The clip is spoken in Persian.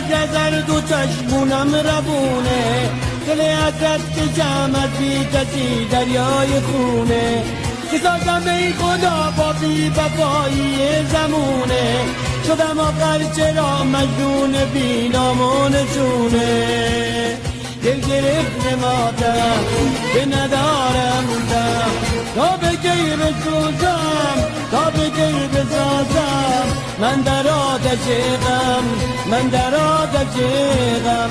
گذر دو چشمونم روونه دل حسرت که جمعت بی کسی دریای خونه که سازم ای خدا با بی وفایی زمونه شدم آخر چرا مجنون بی نامونشونه دل گرفت ماتم که ندارم دم تا به کی بسوزم تا به کی بسازم من در آتش غم من در آتش غم